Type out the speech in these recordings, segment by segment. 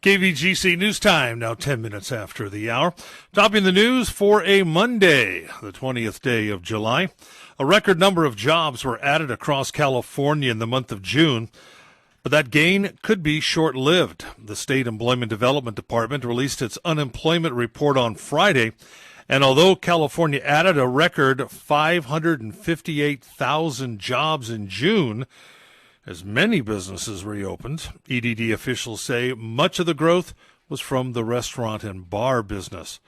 KVGC News Time, now 10 minutes after the hour. Topping the news for a Monday, the 20th day of July. A record number of jobs were added across California in the month of June, but that gain could be short-lived. The State Employment Development Department released its unemployment report on Friday, and although California added a record 558,000 jobs in June, as many businesses reopened, EDD officials say much of the growth was from the restaurant and bar business,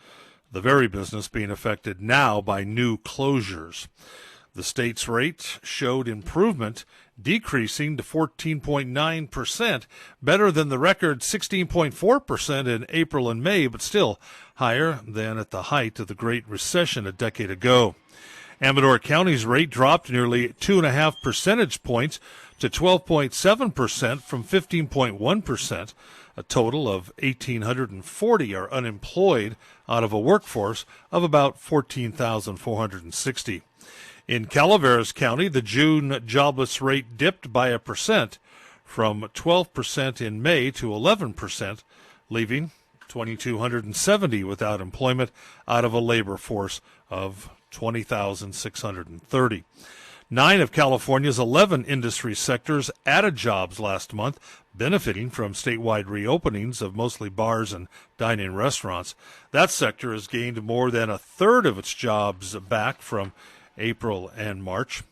the very business being affected now by new closures. The state's rate showed improvement, decreasing to 14.9%, better than the record 16.4% in April and May, but still higher than at the height of the Great Recession a decade ago. Amador County's rate dropped nearly 2.5 percentage points to 12.7% from 15.1%. A total of 1,840 are unemployed out of a workforce of about 14,460. In Calaveras County, the June jobless rate dipped by 1%, from 12% in May to 11%, leaving 2,270 without employment out of a labor force of 20,630. 9 of California's 11 industry sectors added jobs last month, benefiting from statewide reopenings of mostly bars and dine-in restaurants. That sector has gained more than a third of its jobs back from April and March.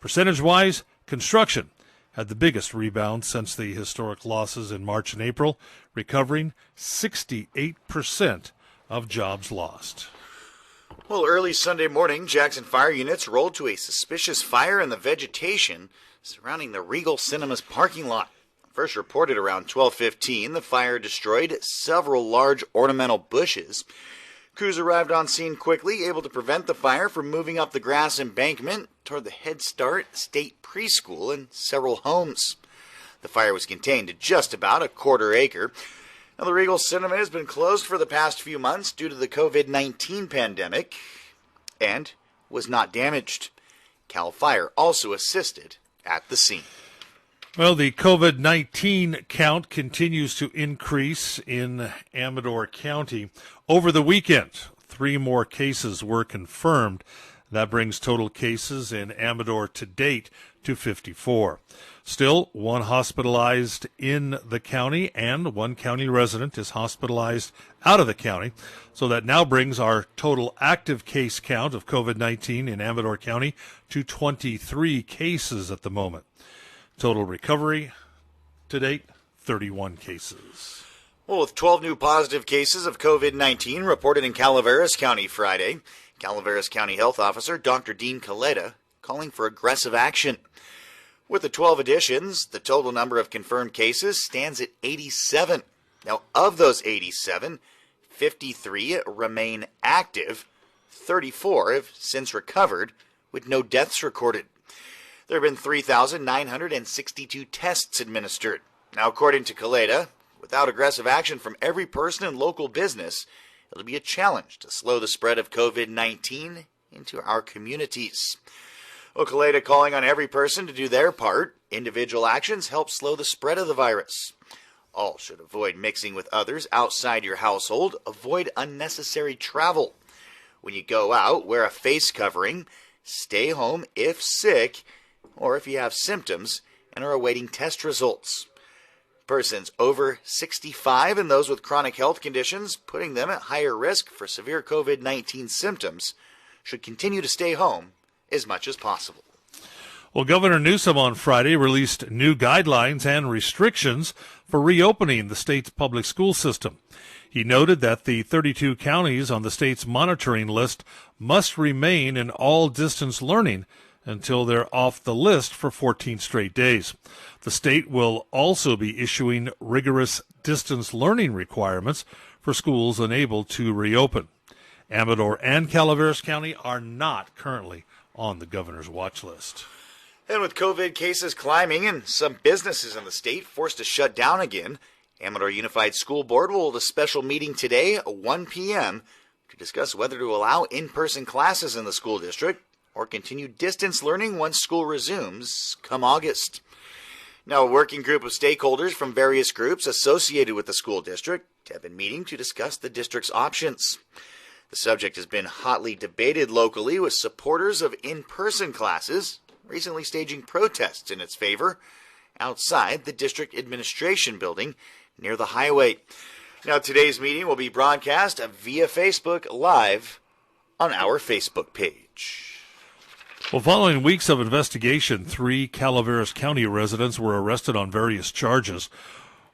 Percentage-wise, construction had the biggest rebound since the historic losses in March and April, recovering 68% of jobs lost. Well, early Sunday morning, Jackson fire units rolled to a suspicious fire in the vegetation surrounding the Regal Cinema's parking lot. First reported around 12:15, the fire destroyed several large ornamental bushes. Crews arrived on scene quickly, able to prevent the fire from moving up the grass embankment toward the Head Start State Preschool and several homes. The fire was contained to just about a quarter acre. Now, the Regal Cinema has been closed for the past few months due to the COVID-19 pandemic and was not damaged. CAL FIRE also assisted at the scene. Well, the COVID-19 count continues to increase in Amador County. Over the weekend, 3 more cases were confirmed. That brings total cases in Amador to date to 54. Still, 1 hospitalized in the county and 1 county resident is hospitalized out of the county. So that now brings our total active case count of COVID-19 in Amador County to 23 cases at the moment. Total recovery to date, 31 cases. Well, with 12 new positive cases of COVID-19 reported in Calaveras County Friday, Calaveras County Health Officer Dr. Dean Caleta calling for aggressive action. With the 12 additions, the total number of confirmed cases stands at 87. Now, of those 87, 53 remain active. 34 have since recovered, with no deaths recorded. There have been 3,962 tests administered. Now, according to Caleta, without aggressive action from every person and local business, it'll be a challenge to slow the spread of COVID-19 into our communities. Caleta calling on every person to do their part. Individual actions help slow the spread of the virus. All should avoid mixing with others outside your household. Avoid unnecessary travel. When you go out, wear a face covering. Stay home if sick or if you have symptoms and are awaiting test results. Persons over 65 and those with chronic health conditions, putting them at higher risk for severe COVID-19 symptoms, should continue to stay home as much as possible. Well, Governor Newsom on Friday released new guidelines and restrictions for reopening the state's public school system. He noted that the 32 counties on the state's monitoring list must remain in all distance learning until they're off the list for 14 straight days. The state will also be issuing rigorous distance learning requirements for schools unable to reopen. Amador and Calaveras County are not currently on the governor's watch list. And with COVID cases climbing and some businesses in the state forced to shut down again, Amador Unified School Board will hold a special meeting today at 1 p.m. to discuss whether to allow in-person classes in the school district or continue distance learning once school resumes come August. Now, a working group of stakeholders from various groups associated with the school district have been meeting to discuss the district's options. The subject has been hotly debated locally, with supporters of in-person classes recently staging protests in its favor outside the district administration building near the highway. Now, today's meeting will be broadcast via Facebook Live on our Facebook page. Well, following weeks of investigation, 3 Calaveras County residents were arrested on various charges.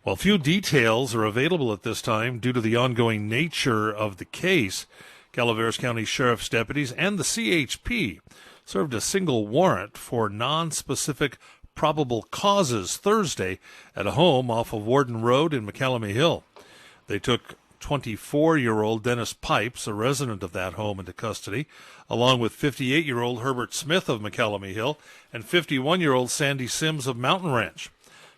While few details are available at this time due to the ongoing nature of the case, Calaveras County Sheriff's deputies and the CHP served a single warrant for non-specific probable causes Thursday at a home off of Warden Road in McCallamy Hill. They took 24-year-old Dennis Pipes, a resident of that home, into custody, along with 58-year-old Herbert Smith of McCallamy Hill and 51-year-old Sandy Sims of Mountain Ranch.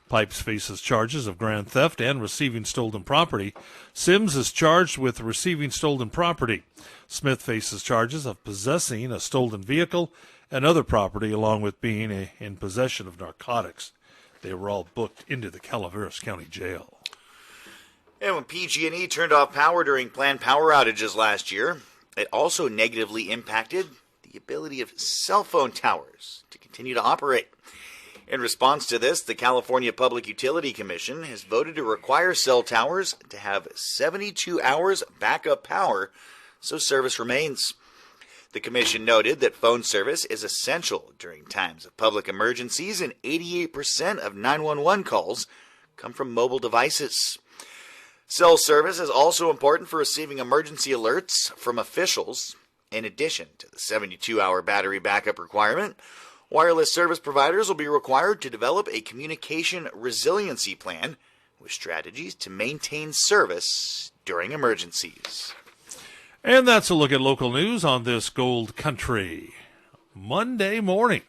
Pipes faces charges of grand theft and receiving stolen property. Sims is charged with receiving stolen property. Smith faces charges of possessing a stolen vehicle and other property, along with being in possession of narcotics. They were all booked into the Calaveras County Jail. And when PG&E turned off power during planned power outages last year, it also negatively impacted the ability of cell phone towers to continue to operate. In response to this, the California Public Utility Commission has voted to require cell towers to have 72 hours backup power so service remains. The commission noted that phone service is essential during times of public emergencies, and 88% of 911 calls come from mobile devices. Cell service is also important for receiving emergency alerts from officials. In addition to the 72-hour battery backup requirement, wireless service providers will be required to develop a communication resiliency plan with strategies to maintain service during emergencies. And that's a look at local news on this Gold Country Monday morning.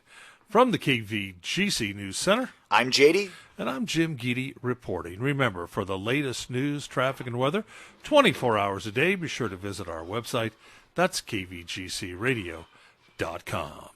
From the KVGC News Center, I'm JD. And I'm Jim Geedy reporting. Remember, for the latest news, traffic, and weather, 24 hours a day, be sure to visit our website. That's kvgcradio.com.